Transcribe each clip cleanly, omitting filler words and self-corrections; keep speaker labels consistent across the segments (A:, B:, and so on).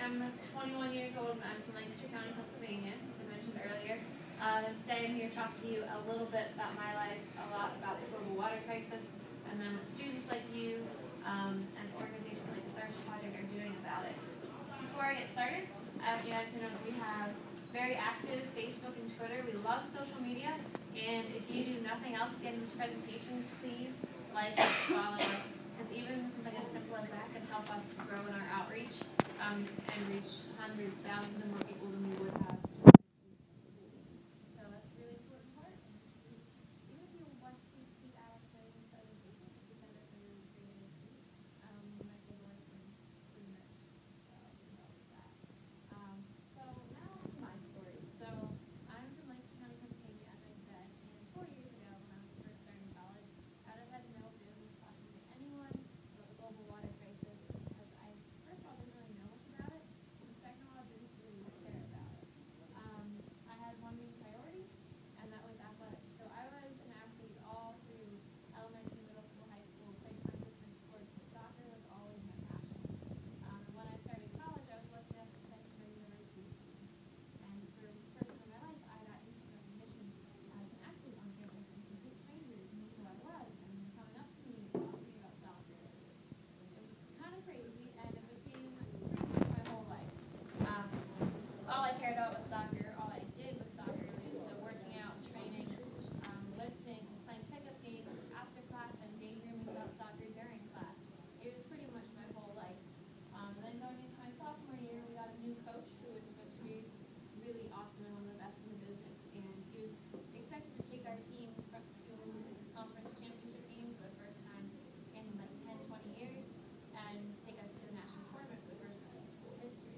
A: am 21 years old and I'm from Lancaster County, Pennsylvania, as I mentioned earlier. Today I'm here to talk to you a little bit about my life, a lot about the global water crisis, and then what students like you and organizations like the Thirst Project are doing about it. Before I get started, I want you guys to know that we have very active Facebook and Twitter. We love social media, and if you do nothing else to get in this presentation, please like us, follow us, because even something as simple as that can help us grow in our outreach and reach hundreds, thousands, and more people than we would have. So that's a really important part. Even if you want to keep out of the presentation, if you send us a really creative tweet, you might get away from pretty much that. So now to my story. So I'm from Lancaster County, Pennsylvania, as I said, and 4 years ago when I was first starting college, I would have had no business talking to anyone about the global water crisis because I, first of all, didn't really know much about it, and second of all, I didn't really care about it. I had one main priority, and that was athletics. So I was an athlete all through elementary, middle school, high school, played tons of different sports, but soccer was always my passion. When I started college, I was lucky enough to attend my university team. And for the first time in my life, I got instant recognition as an athlete on campus, and complete strangers knew who I was and coming up to me and talking to me about soccer. It was kind of crazy, and it became pretty much my whole life. All I cared about was soccer. All I did was soccer related. So working out, training, lifting, playing pickup games after class, and daydreaming about soccer during class. It was pretty much my whole life. Then going into my sophomore year, we got a new coach who was supposed to be really awesome and one of the best in the business. And he was expected to take our team to the conference championship game for the first time in like 10, 20 years and take us to the national tournament for the first time in school history.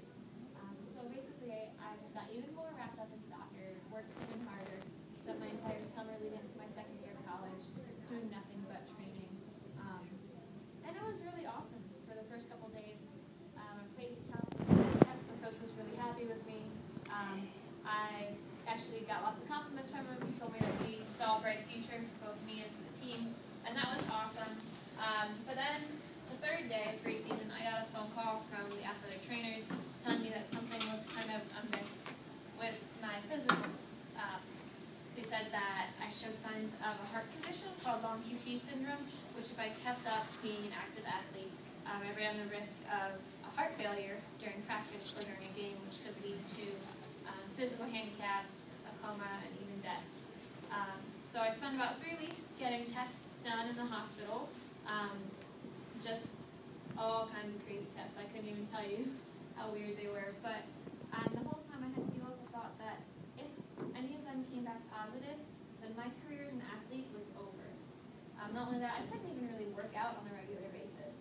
A: So basically, I just got even more wrapped up in soccer, worked even harder, spent my entire summer leading into my second year of college, doing nothing but training. And it was really awesome for the first couple days. I placed top test. The coach was really happy with me. I actually got lots of compliments from him. He told me that we saw a bright future for both me and the team, and that was awesome. But then the third day of preseason, I got a phone call from the athletic trainers telling me that something was kind of amiss with my physical. They said that I showed signs of a heart condition called long QT syndrome, which if I kept up being an active athlete, I ran the risk of a heart failure during practice or during a game, which could lead to physical handicap, a coma, and even death. So I spent about 3 weeks getting tests done in the hospital, just all kinds of crazy tests. I couldn't even tell you how weird they were, but the whole time I had to deal with the thought that if any of them came back positive, then my career as an athlete was over. Not only that, I couldn't even really work out on a regular basis.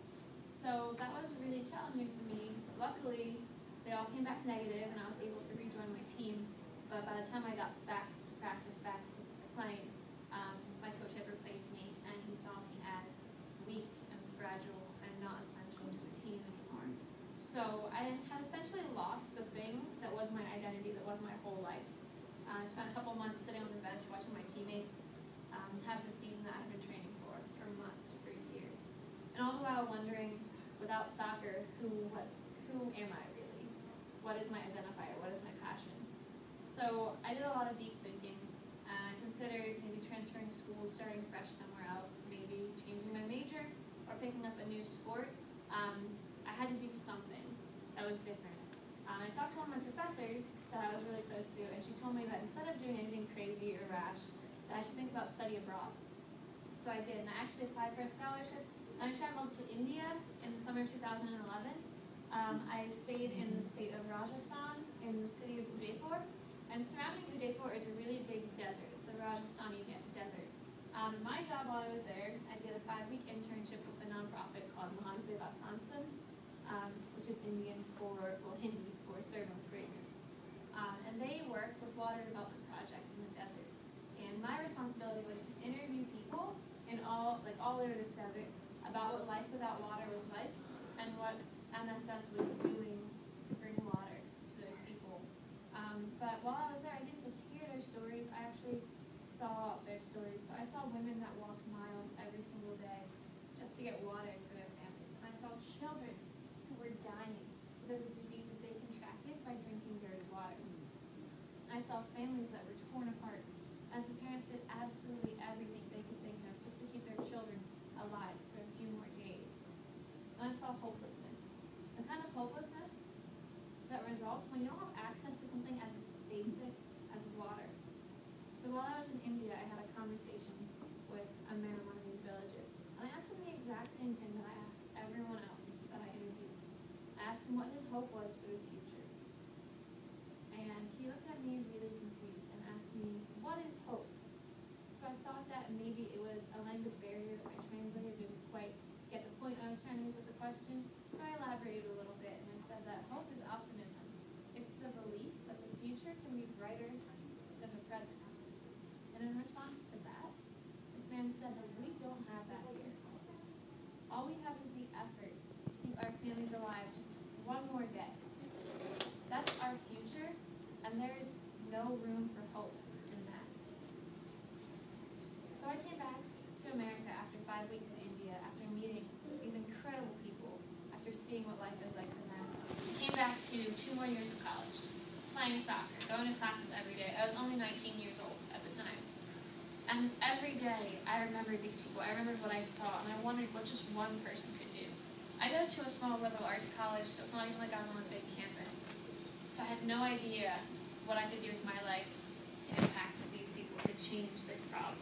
A: So that was really challenging for me. Luckily, they all came back negative, and I was able to rejoin my team. But by the time I got back to practice, back to playing, my coach had replaced me, and he saw me as weak and fragile and not essential to the team anymore. So I had essentially lost the thing that was my identity, that was my whole life. I spent a couple months sitting on the bench watching my teammates have the season that I had been training for months, for years. And all the while wondering, without soccer, who am I really? What is my identifier? What is my passion? So I did a lot of deep thinking. I considered maybe transferring schools, starting fresh somewhere else, maybe changing my major or picking up a new sport. I had to do something that was different. I talked to one of my professors that I was really close to, and she told me that instead of doing anything crazy or rash, that I should think about study abroad. So I did, and I actually applied for a scholarship, and I traveled to India in the summer of 2011. I stayed in the state of Rajasthan, in the city of Udaipur, and surrounding Udaipur is a really big desert. It's the Rajasthani desert. My job while I was there, I did a 5-week internship with a nonprofit called Mahan Seva Sansan, which is Indian for, well, Hindi for servant greatness. And they work with water development projects in the desert. And my responsibility was to interview people in all over this desert about what life without water was like and what MSS was doing to bring water to those people. But while I was there, I didn't just hear their stories, I actually saw their stories. So I saw women that walked miles every single day just to get water for their families. And I saw children who were dying because of diseases they results when you don't have access to something as basic as water. So while I was in India, I had a conversation with a man in one of these villages. And I asked him the exact same thing that I asked everyone else that I interviewed. I asked him what his hope was for the future. And he looked at me really confused and asked me, what is hope? So I thought that maybe it was a language barrier that my translator didn't quite get the point I was trying to make with the question. So I elaborated a little bit and I said that hope is optimism. It's the belief that the future can be brighter than the present. And in response to that, this man said that we don't have that here. All we have is the effort to keep our families alive just one more day. That's our future, and there is no room for hope in that. So I came back to America after 5 weeks in India, after meeting these incredible people, after seeing what life is like for them. I came back to 2 more years of college, playing soccer, going to classes every day. I was only 19 years old at the time. And every day, I remembered these people. I remembered what I saw, and I wondered what just one person could do. I go to a small liberal arts college, so it's not even like I'm on a big campus. So I had no idea what I could do with my life to impact these people, to change this problem.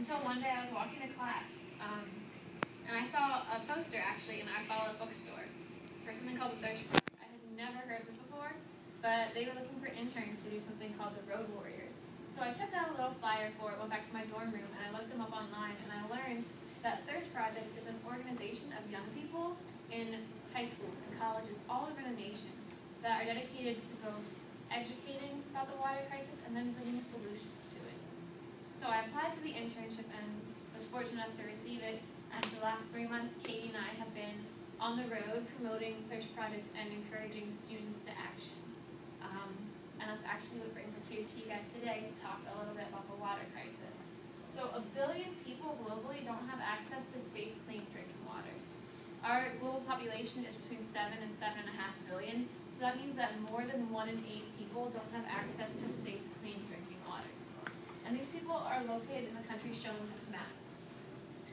A: Until one day I was walking to class, and I saw a poster actually in our bookstore for something called the Thirst Project. I had never heard of it before, but they were looking for interns to do something called the Road Warriors. So I took out a little flyer for it, went back to my dorm room, and I looked them up online, and I learned that Thirst Project is an organization of young people in high schools and colleges all over the nation that are dedicated to both educating about the water crisis and then bringing solutions to it. So I applied for the internship and was fortunate enough to receive it, and for the last 3 months, Katie and I have been on the road promoting Thirst Project and encouraging students to action. And that's actually what brings us here to you guys today to talk a little bit about the water crisis. So 1 billion people globally don't have access to safe, clean drinking water. Our global population is between 7 and 7.5 billion, so that means that more than 1 in 8 people don't have access to safe, clean drinking water. And these people are located in the countries shown on this map.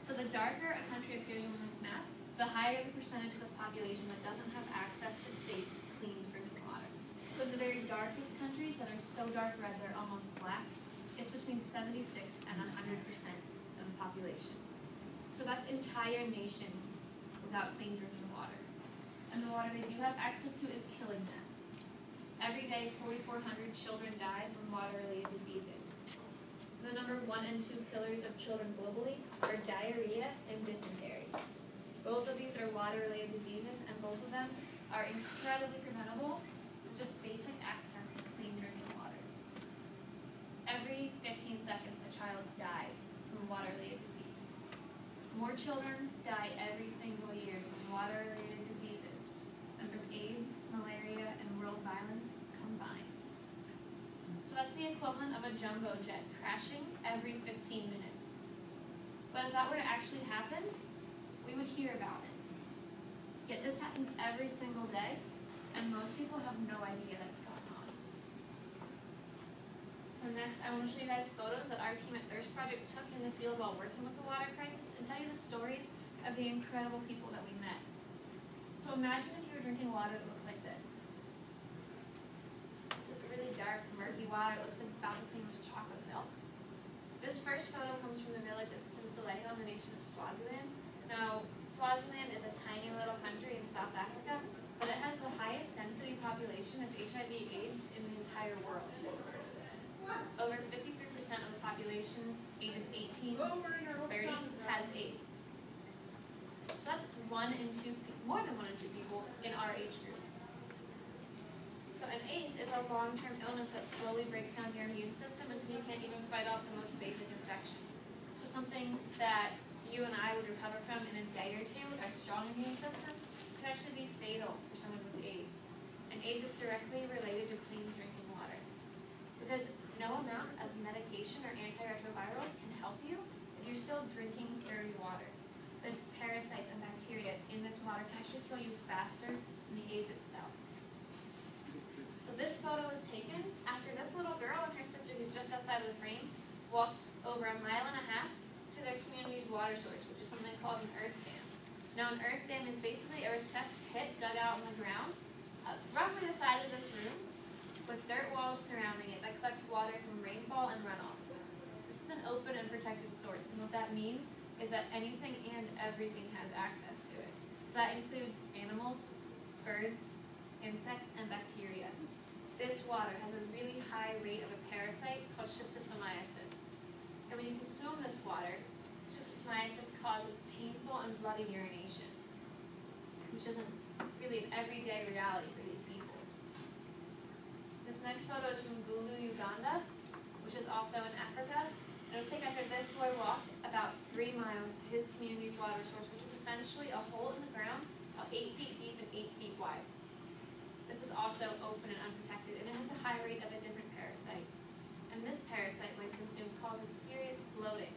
A: So the darker a country appears on this map, the higher the percentage of the population that doesn't have access to safe, clean drinking water. So the very darkest countries that are so dark red they're almost black, it's between 76 and 100% of the population. So that's entire nations without clean drinking water. And the water they do have access to is killing them. Every day, 4,400 children die from water-related diseases. The number 1 and 2 killers of children globally are diarrhea and dysentery. Both of these are water-related diseases, and both of them are incredibly preventable with just basic access to clean drinking water. Every 15 seconds, a child dies from water-related disease. More children die every single year from water-related diseases than from AIDS, malaria, and world violence combined. So that's the equivalent of a jumbo jet crashing every 15 minutes. But if that were to actually happen, we would hear about it. Yet this happens every single day, and most people have no idea that it's going on. And next, I want to show you guys photos that our team at Thirst Project took in the field while working with the water crisis and tell you the stories of the incredible people that we met. So imagine if you were drinking water that looks like this. This is really dark, murky water. It looks about the same as chocolate milk. This first photo comes from the village of Sinsalejo in the nation of Swaziland. Now, Swaziland is a tiny little country in South Africa, but it has the highest density population of HIV/AIDS in the entire world. Over 53% of the population, ages 18 to 30, has AIDS. So that's more than 1 in 2 people in our age group. So an AIDS is a long-term illness that slowly breaks down your immune system until you can't even fight off the most basic infection. So something that you and I would recover from in a day or two with our strong immune systems can actually be fatal for someone with AIDS. And AIDS is directly related to clean drinking water. Because no amount of medication or antiretrovirals can help you if you're still drinking dirty water. The parasites and bacteria in this water can actually kill you faster than the AIDS itself. So this photo was taken after this little girl and her sister, who's just outside of the frame, walked over 1.5 miles to their community's water source, which is something called an earth dam. Now, an earth dam is basically a recessed pit dug out in the ground, roughly the size surrounding it that collects water from rainfall and runoff. This is an open and protected source, and what that means is that anything and everything has access to it. So that includes animals, birds, insects, and bacteria. This water has a really high rate of a parasite called schistosomiasis. And when you consume this water, schistosomiasis causes painful and bloody urination, which isn't really an everyday reality for these people. This next photo is from Gulu, Uganda, which is also in Africa. It was taken after this boy walked about 3 miles to his community's water source, which is essentially a hole in the ground about 8 feet deep and 8 feet wide. This is also open and unprotected, and it has a high rate of a different parasite. And this parasite, when consumed, causes serious bloating.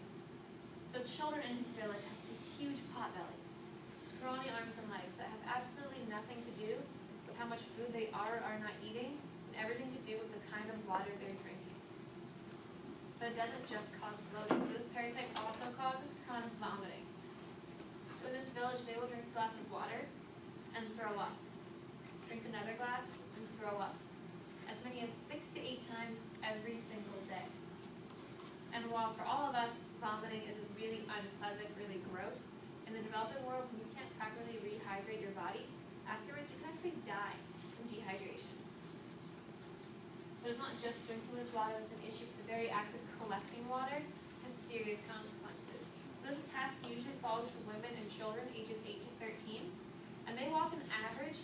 A: So children in his village have these huge pot bellies, scrawny arms and legs that have absolutely nothing to do with how much food they are or are not eating, and everything to do with the kind of water they're drinking. But it doesn't just cause bloating, so this parasite also causes chronic vomiting. So in this village, they will drink a glass of water and throw up. Drink another glass and throw up. As many as 6 to 8 times every single day. And while for all of us, vomiting is really unpleasant, really gross, in the developing world, when you can't properly rehydrate your body, afterwards you can actually die from dehydration. But it's not just drinking this water that's an issue. The very act of collecting water has serious consequences. So this task usually falls to women and children ages 8 to 13, and they walk an average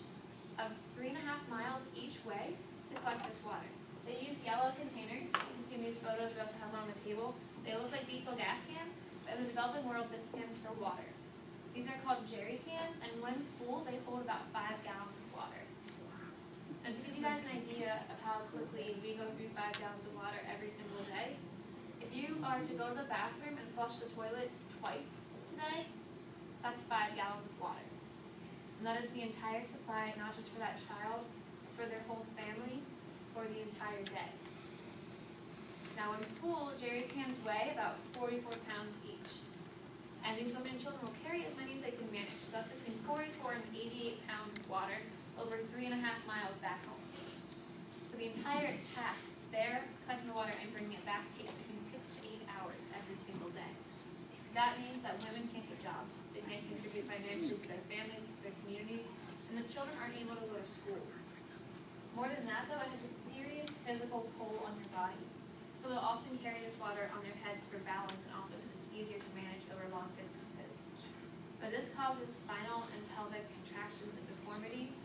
A: of 3.5 miles each way to collect this water. They use yellow containers. You can see in these photos, we also have them on the table. They look like diesel gas cans, but in the developing world, this stands for water. These are called jerry cans, and when full, they hold about 5 gallons of water. And to give you guys an idea of how quickly we go through 5 gallons of water every single day, if you are to go to the bathroom and flush the toilet twice today, that's 5 gallons of water. And that is the entire supply, not just for that child, but for their whole family for the entire day. Now when full, jerry cans weigh about 44 pounds each. And these women and children will carry as many as they can manage. So that's between 44 and 88 pounds of water over 3.5 miles back home. So the entire task, they're collecting the water and bringing it back, takes between 6 to 8 hours every single day. That means that women can't get jobs. They can't contribute financially to their families, to their communities, and the children aren't able to go to school. More than that, though, it has a serious physical toll on your body. So they'll often carry this water on their heads for balance and also because it's easier to manage over long distances. But this causes spinal and pelvic contractions and deformities.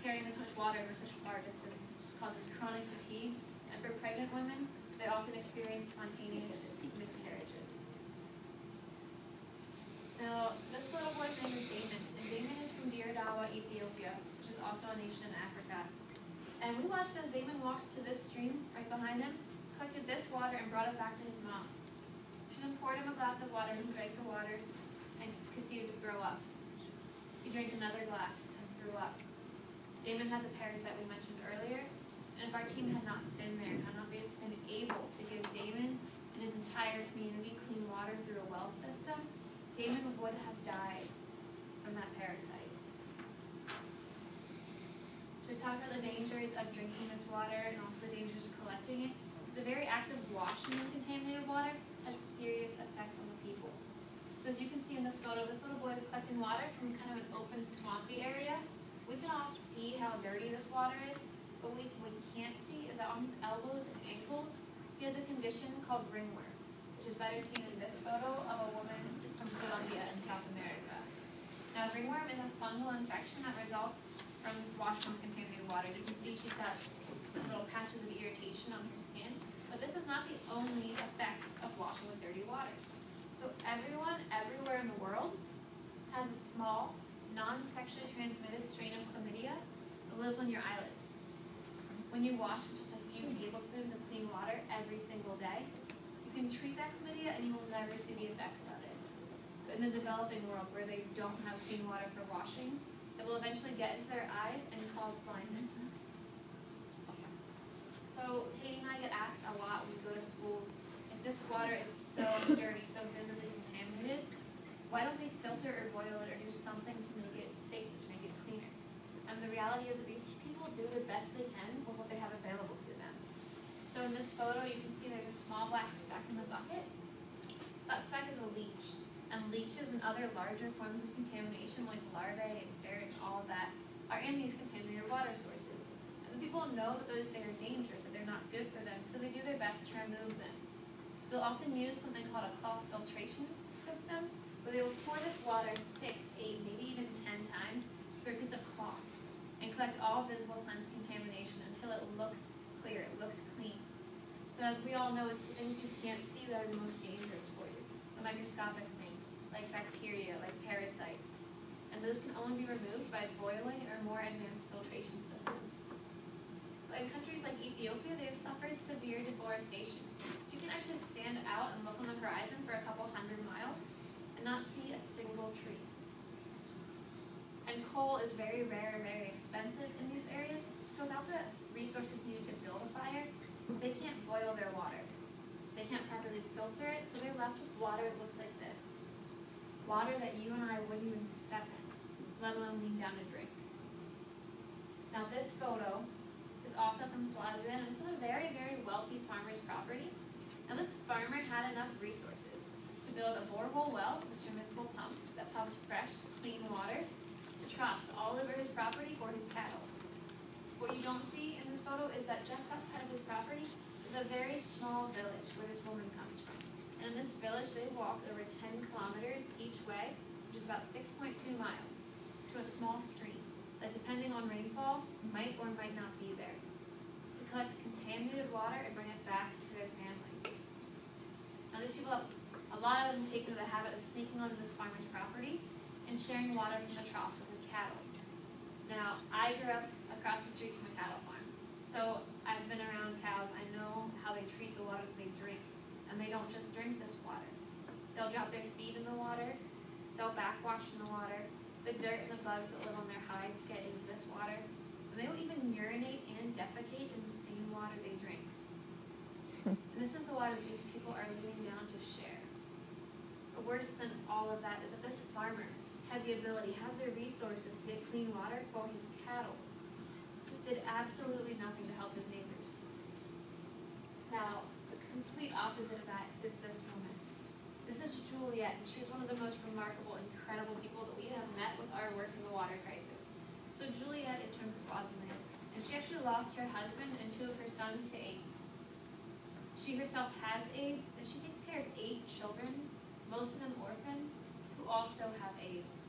A: Carrying this much water over such a far distance causes chronic fatigue, and for pregnant women, they often experience spontaneous miscarriages. Now, this little boy's name is Damon, and Damon is from Dir Dawa, Ethiopia, which is also a nation in Africa. And we watched as Damon walked to this stream right behind him, collected this water, and brought it back to his mom. She then poured him a glass of water, and he drank the water and proceeded to throw up. He drank another glass and threw up. Damon had the parasite we mentioned earlier, and if our team had not been there, had not been able to give Damon and his entire community clean water through a well system, Damon would have died from that parasite. So we talked about the dangers of drinking this water and also the dangers of collecting it. The very act of washing the contaminated water has serious effects on the people. So as you can see in this photo, this little boy is collecting water from kind of an open, swampy area. We can all see how dirty this water is, but what we can't see is that on his elbows and ankles, he has a condition called ringworm, which is better seen in this photo of a woman from Colombia in South America. Now, ringworm is a fungal infection that results from washing with contaminated water. You can see she's got little patches of irritation on her skin, but this is not the only effect of washing with dirty water. So everyone, everywhere in the world, has a small, non-sexually transmitted strain of chlamydia that lives on your eyelids. When you wash with just a few tablespoons of clean water every single day, you can treat that chlamydia and you will never see the effects of it. But in the developing world, where they don't have clean water for washing, it will eventually get into their eyes and cause blindness. So Katie and I get asked a lot when we go to schools, if this water is so dirty, so visibly contaminated, why don't they filter or boil it or do something to make it safe, to make it cleaner? And the reality is that these people do the best they can with what they have available to them. So in this photo, you can see there's a small black speck in the bucket. That speck is a leech. And leeches and other larger forms of contamination like larvae and dirt and all of that are in these contaminated water sources. And the people know that they're dangerous, that they're not good for them, so they do their best to remove them. They'll often use something called a cloth filtration system, where they will pour this water 6, 8, maybe even 10 times through a piece of cloth and collect all visible signs of contamination until it looks clear, it looks clean. But as we all know, it's the things you can't see that are the most dangerous for you, the microscopic things, like bacteria, like parasites. And those can only be removed by boiling or more advanced filtration systems. But in countries like Ethiopia, they have suffered severe deforestation. So you can actually stand out and look on the horizon for a couple 100 miles and not see a single tree. And coal is very rare, very expensive in these areas, so without the resources needed to build a fire, they can't boil their water. They can't properly filter it, so they're left with water that looks like this. Water that you and I wouldn't even step in, let alone lean down to drink. Now this photo is also from Swaziland, and it's on a very, very wealthy farmer's property. Now this farmer had enough resources to build a borehole well with a submersible pump that pumped fresh, clean water to troughs all over his property for his cattle. What you don't see in this photo is that just outside of his property is a very small village where this woman comes from. And in this village, they walked over 10 kilometers each way, which is about 6.2 miles, to a small stream that, depending on rainfall, might or might not be there, to collect contaminated water and bring it back to their families. Now these people have, a lot of them taken to the habit of sneaking onto this farmer's property and sharing water from the troughs with his cattle. Now, I grew up across the street from a cattle farm, so I've been around cows. I know how they treat the water that they drink, and they don't just drink this water. They'll drop their feet in the water, they'll backwash in the water, the dirt and the bugs that live on their hides get into this water, and they will even urinate and defecate in the same water they drink. And this is the water that these people are leaving down to share. But worse than all of that is that this farmer had the ability, had the resources to get clean water for his cattle, but did absolutely nothing to help his neighbors. Now, the complete opposite of that is this woman. This is Juliet, and she's one of the most remarkable, incredible people that we have met with our work in the water crisis. So Juliet is from Swaziland, and she actually lost her husband and 2 of her sons to AIDS. She herself has AIDS, and she takes care of 8 children, most of them orphans, who also have AIDS.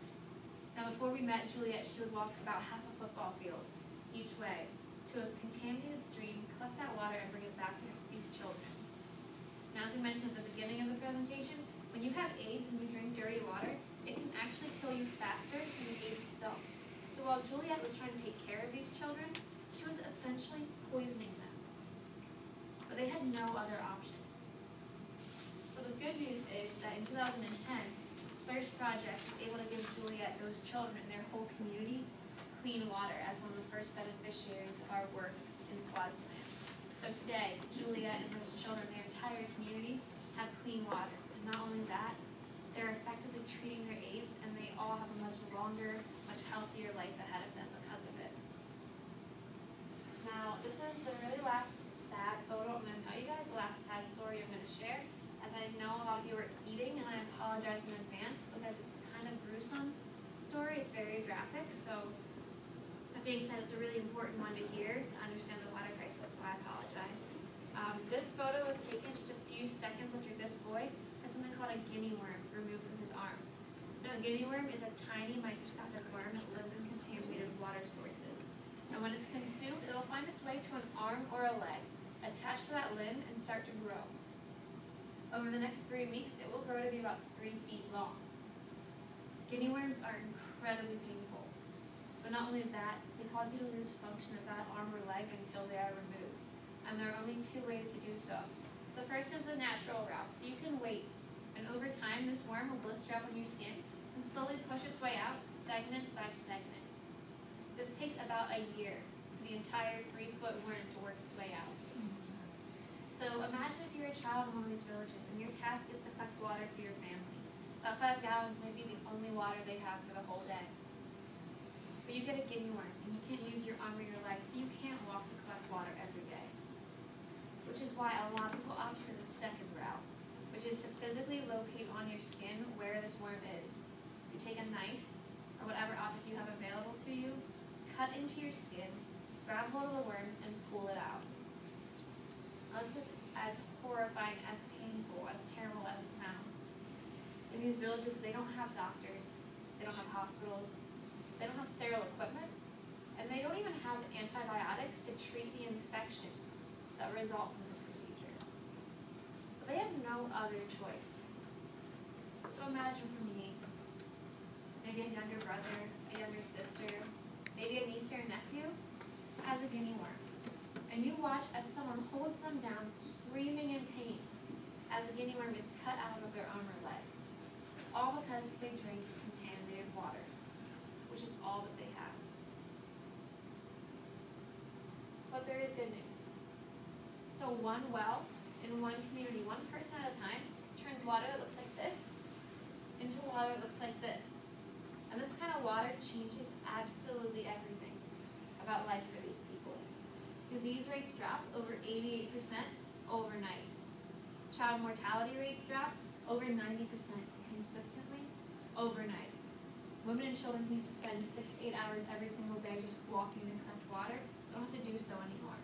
A: Now before we met Juliet, she would walk about half a football field each way to a contaminated stream, collect that water, and bring it back to these children. Now as we mentioned at the beginning of the presentation, when you have AIDS and you drink dirty water, it can actually kill you faster than the AIDS itself. So while Juliet was trying to take care of these children, she was essentially poisoning them. But they had no other option. So the good news is that in 2010, Thirst Project was able to give Juliet, those children, and their whole community clean water as one of the first beneficiaries of our work in Swaziland. So today, Juliet and those children, their entire community, have clean water. And not only that, they're effectively treating their AIDS, and they all have a much longer, much healthier life ahead of them because of it. Now, this is the really last sad photo I'm going to tell you guys, the last sad story I'm going to share. As I know a lot of you are eating, and I apologize in advance because it's kind of gruesome story. It's very graphic, so that being said, it's a really important one to hear to understand the water crisis, so I apologize. This photo was taken just a few seconds after this boy had something called a guinea worm removed from his arm. Now, a guinea worm is a tiny microscopic worm that lives in contaminated water sources. And when it's consumed, it'll find its way to an arm or a leg, attach to that limb, and start to grow. Over the next 3 weeks, it will grow to be about 3 feet long. Guinea worms are incredibly painful. But not only that, they cause you to lose function of that arm or leg until they are removed. And there are only 2 ways to do so. The first is the natural route, so you can wait. And over time, this worm will blister up on your skin and slowly push its way out segment by segment. This takes about a year for the entire 3-foot worm to work its way out. So imagine if you're a child in one of these villages and your task is to collect water for your family. About 5 gallons may be the only water they have for the whole day. But you get a guinea worm and you can't use your arm or your leg, so you can't walk to collect water every day. which is why a lot of people opt for the second route, which is to physically locate on your skin where this worm is. You take a knife, or whatever object you have available to you, cut into your skin, grab hold of the worm, and pull it out. Now, this is as horrifying, as painful, as terrible as it sounds. In these villages, they don't have doctors, they don't have hospitals, they don't have sterile equipment, and they don't even have antibiotics to treat the infections that result from this procedure. But they have no other choice. So imagine for me, maybe a younger brother, a younger sister, maybe a niece or a nephew has a guinea worm. And you watch as someone holds them down screaming in pain as a guinea worm is cut out of their arm or leg. All because they drink contaminated water, which is all that they have. But there is good news. So one well in one community, one person at a time, turns water that looks like this into water that looks like this. And this kind of water changes absolutely everything about life for these people. Disease rates drop over 88% overnight. Child mortality rates drop over 90% consistently overnight. Women and children who used to spend 6 to 8 hours every single day just walking to collect water don't have to do so anymore.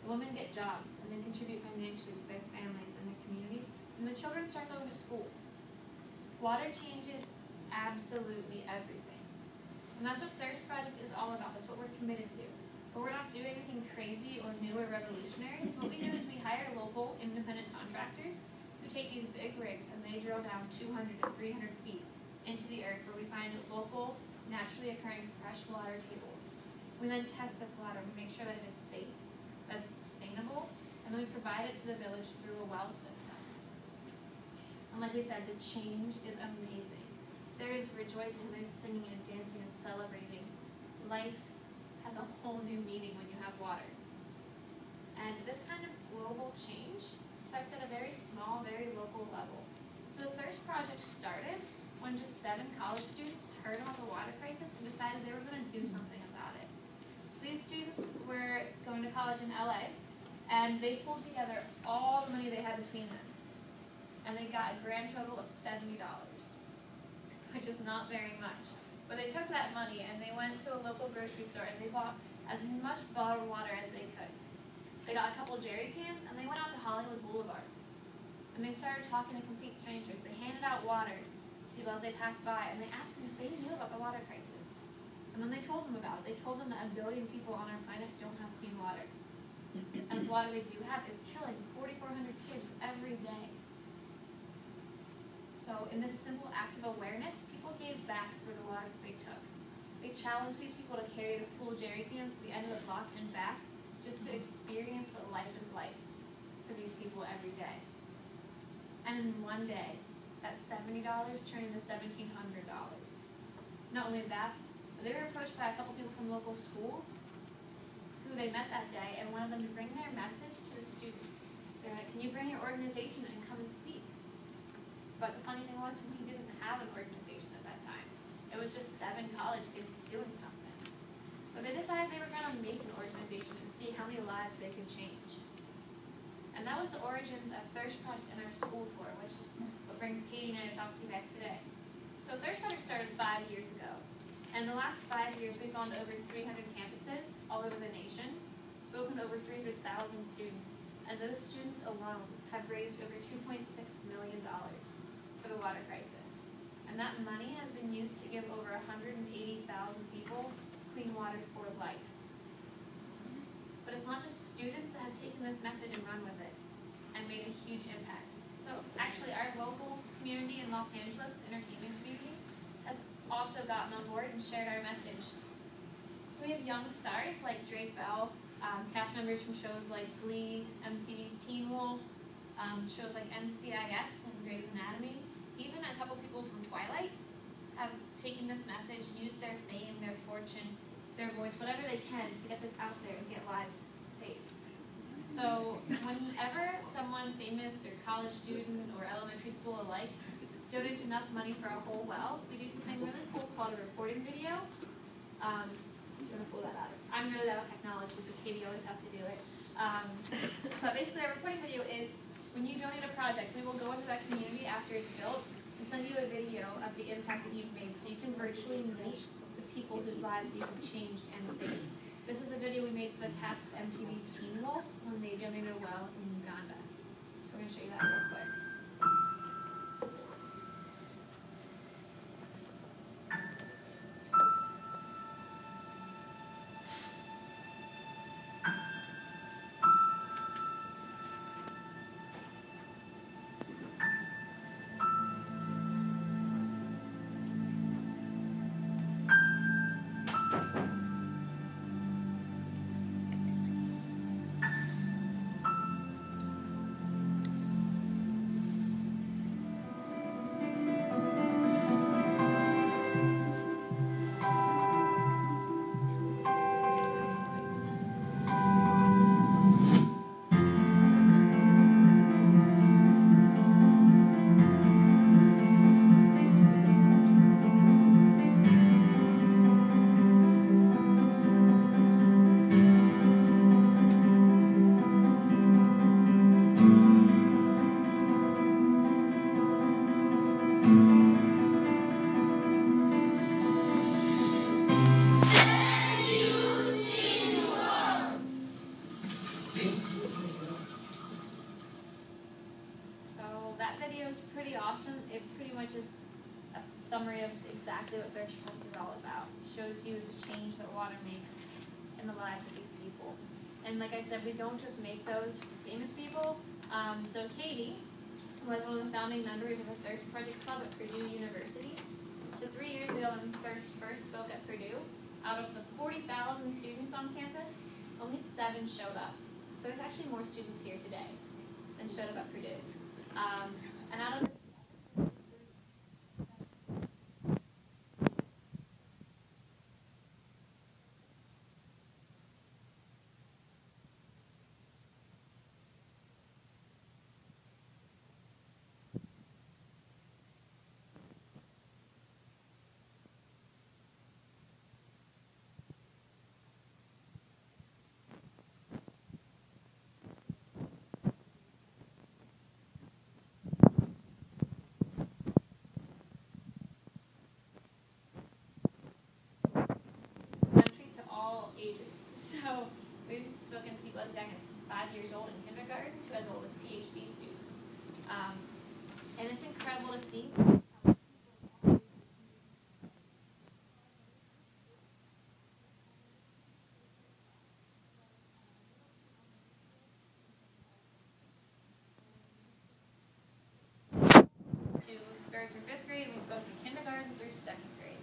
A: Women get jobs and they contribute financially to their families and their communities, and the children start going to school. Water changes absolutely everything. And that's what Thirst Project is all about. That's what we're committed to. But we're not doing anything crazy or new or revolutionary. So what we do is we hire local independent contractors who take these big rigs and they drill down 200 and 300 feet into the earth where we find local, naturally occurring freshwater tables. We then test this water to make sure that it is safe, that it's sustainable, and then we provide it to the village through a well system. And like we said, the change is amazing. There is rejoicing, there's singing and dancing and celebrating. Life has a whole new meaning when you have water. And this kind of global change starts at a very small, very local level. So the Thirst Project started when just 7 college students heard about the water crisis and decided they were going to do something about it. So these students were going to college in LA, and they pulled together all the money they had between them. And they got a grand total of $70, which is not very much. But they took that money and they went to a local grocery store and they bought as much bottled water as they could. They got a couple jerry cans and they went out to Hollywood Boulevard. And they started talking to complete strangers. They handed out water to people as they passed by and they asked them if they knew about the water crisis. And then they told them about it. They told them that 1 billion people on our planet don't have clean water. And the water they do have is killing 4,400 kids every day. So in this simple act of awareness, people gave back for the water they took. They challenged these people to carry the full jerry cans to the end of the block and back just to experience what life is like for these people every day. And in one day, that $70 turned into $1,700. Not only that, but they were approached by a couple people from local schools who they met that day and wanted them to bring their message to the students. They're like, can you bring your organization and come and speak? But the funny thing was, we didn't have an organization at that time. It was just 7 college kids doing something. But they decided they were going to make an organization and see how many lives they could change. And that was the origins of Thirst Project and our school tour, which is what brings Katie and I to talk to you guys today. So Thirst Project started 5 years ago. And the last 5 years, we've gone to over 300 campuses all over the nation, spoken to over 300,000 students, and those students alone have raised over $2.6 million for the water crisis. And that money has been used to give over 180,000 people clean water for life. But it's not just students that have taken this message and run with it and made a huge impact. So actually our local community in Los Angeles, the entertainment community, has also gotten on board and shared our message. So we have young stars like Drake Bell, cast members from shows like Glee, MTV's Teen Wolf, shows like NCIS and Grey's Anatomy. Even a couple people from Twilight have taken this message, used their fame, their fortune, their voice, whatever they can to get this out there and get lives saved. So whenever someone famous or college student or elementary school alike donates enough money for a whole well, we do something really cool called a reporting video. Do you want to pull that out? I'm really bad at technology, so Katie always has to do it. But basically our reporting video is when you donate a project, we will go into that community after it's built and send you a video of the impact that you've made so you can virtually meet the people whose lives you have changed and saved. This is a video we made for the cast of MTV's Teen Wolf when they donated a well in Uganda. So we're going to show you that real quick. Pretty awesome. It pretty much is a summary of exactly what Thirst Project is all about. It shows you the change that water makes in the lives of these people. And like I said, we don't just make those famous people. So Katie was one of the founding members of the Thirst Project Club at Purdue University. So 3 years ago when Thirst first spoke at Purdue, out of the 40,000 students on campus, only 7 showed up. So there's actually more students here today than showed up at Purdue. And out of ages. So we've spoken to people as young as 5 years old in kindergarten to as old as PhD students. And it's incredible to see. To 3rd through 5th grade, we spoke to kindergarten through 2nd grade.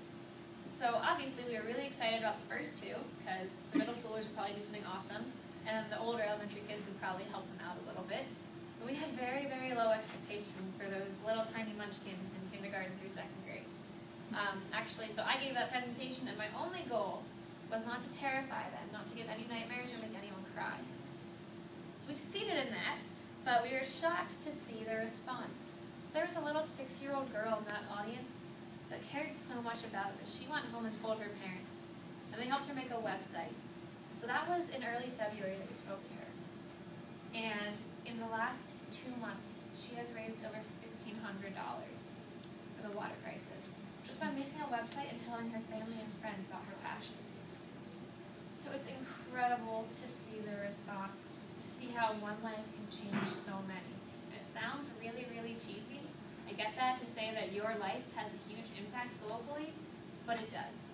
A: So obviously we were really excited about the first 2 because the middle schoolers would probably do something awesome and the older elementary kids would probably help them out a little bit. But we had very, very low expectation for those little tiny munchkins in kindergarten through 2nd grade. Actually, so I gave that presentation and my only goal was not to terrify them, not to give any nightmares or make anyone cry. So we succeeded in that, but we were shocked to see their response. So there was a little 6-year-old girl in that audience that cared so much about it that she went home and told her parents. And they helped her make a website. So that was in early February that we spoke to her. And in the last 2 months, she has raised over $1,500 for the water crisis, just by making a website and telling her family and friends about her passion. So it's incredible to see the response, to see how one life can change so many. And it sounds really, really cheesy. I get that, to say that your life has a huge impact globally, but it does.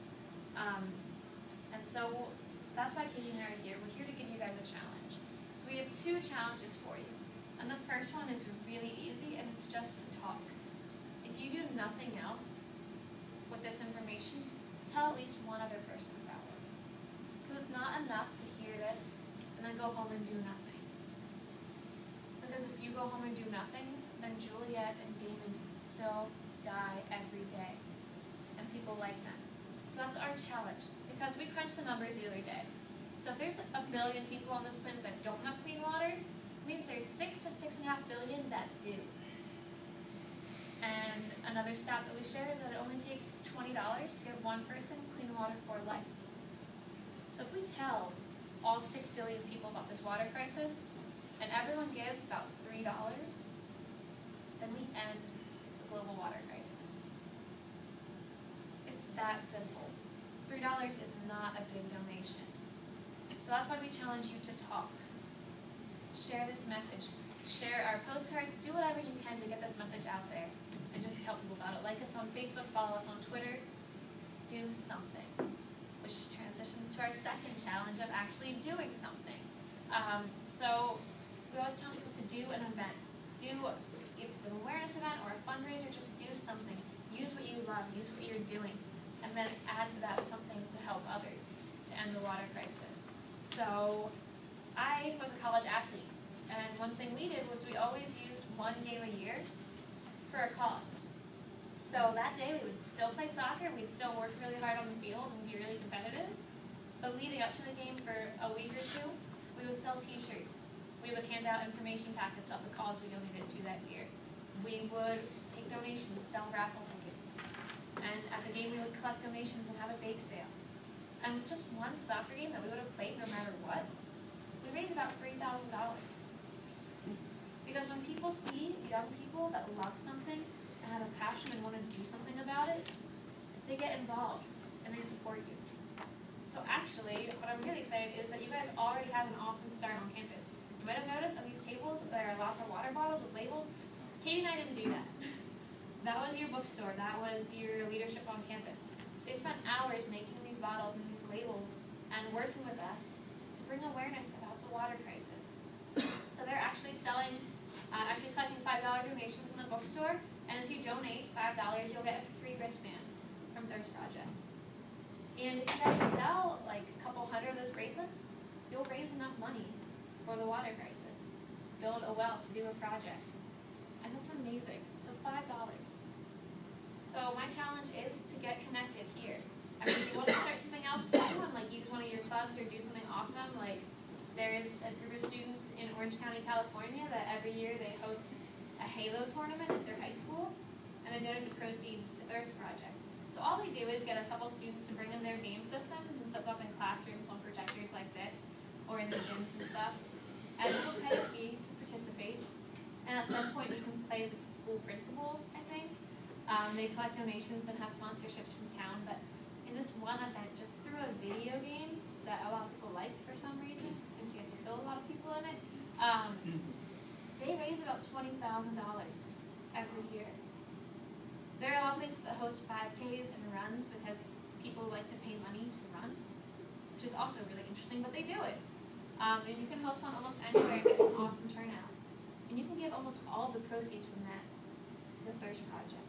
A: And so that's why Katie and I are here. We're here to give you guys a challenge. So we have 2 challenges for you. And the first one is really easy, and it's just to talk. If you do nothing else with this information, tell at least one other person about it. Because it's not enough to hear this and then go home and do nothing. Because if you go home and do nothing, then Juliet and Damon still die every day. And people like them. So that's our challenge. Because we crunched the numbers the other day. So if there's 1 billion people on this planet that don't have clean water, it means there's 6 to 6.5 billion that do. And another stat that we share is that it only takes $20 to give one person clean water for life. So if we tell all 6 billion people about this water crisis, and everyone gives about $3, then we end the global water crisis. It's that simple. $3 is not a big donation. So that's why we challenge you to talk. Share this message. Share our postcards. Do whatever you can to get this message out there. And just tell people about it. Like us on Facebook, follow us on Twitter. Do something. Which transitions to our second challenge of actually doing something. So we always tell people to do an event. If it's an awareness event or a fundraiser, just do something. Use what you love. Use what you're doing. And then add to that something to help others to end the water crisis. So I was a college athlete. And one thing we did was we always used one game a year for a cause. So that day we would still play soccer, we'd still work really hard on the field and be really competitive. But leading up to the game for a week or two, we would sell t-shirts. We would hand out information packets about the cause we donated to that year. We would take donations, sell raffle tickets. And at the game we would collect donations and have a bake sale. And with just one soccer game that we would have played no matter what, we raised about $3,000. Because when people see young people that love something and have a passion and want to do something about it, they get involved and they support you. So actually, what I'm really excited is that you guys already have an awesome start on campus. You might have noticed on these tables there are lots of water bottles with labels. Katie and I didn't do that. That was your bookstore. That was your leadership on campus. They spent hours making these bottles and these labels and working with us to bring awareness about the water crisis. So they're actually collecting $5 donations in the bookstore, and if you donate $5, you'll get a free wristband from Thirst Project. And if you guys sell like a couple hundred of those bracelets, you'll raise enough money for the water crisis to build a well, to do a project. And that's amazing. So $5. So my challenge is to get connected here. I mean, if you want to start something else too, and like use one of your clubs or do something awesome, like there is a group of students in Orange County, California that every year they host a Halo tournament at their high school, and they donate the proceeds to Thirst Project. So all they do is get a couple students to bring in their game systems and set them up in classrooms on projectors like this, or in the gyms and stuff, and they'll pay a fee to participate. And at some point you can play the school principal, I think. They collect donations and have sponsorships from town, but in this one event, just through a video game that a lot of people like for some reason, because they get to kill a lot of people in it, they raise about $20,000 every year. There are a lot of places that host 5Ks and runs because people like to pay money to run, which is also really interesting, but they do it. And you can host one almost anywhere and get an awesome turnout. And you can give almost all of the proceeds from that to the Thirst Project.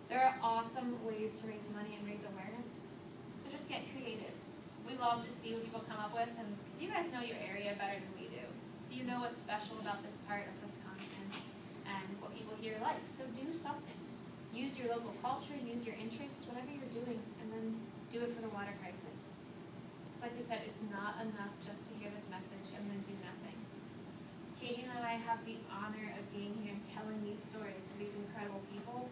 A: There are awesome ways to raise money and raise awareness, so just get creative. We love to see what people come up with, and because you guys know your area better than we do, so you know what's special about this part of Wisconsin and what people here like. So do something. Use your local culture, use your interests, whatever you're doing, and then do it for the water crisis. Because like we said, it's not enough just to hear this message and then do nothing. Katie and I have the honor of being here and telling these stories of these incredible people,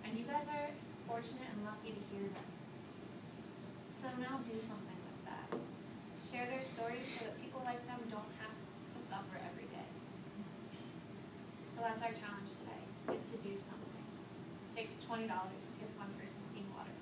A: and you guys are fortunate and lucky to hear them. So now do something with that. Share their stories so that people like them don't have to suffer every day. So that's our challenge today, is to do something. It takes $20 to give one person clean water.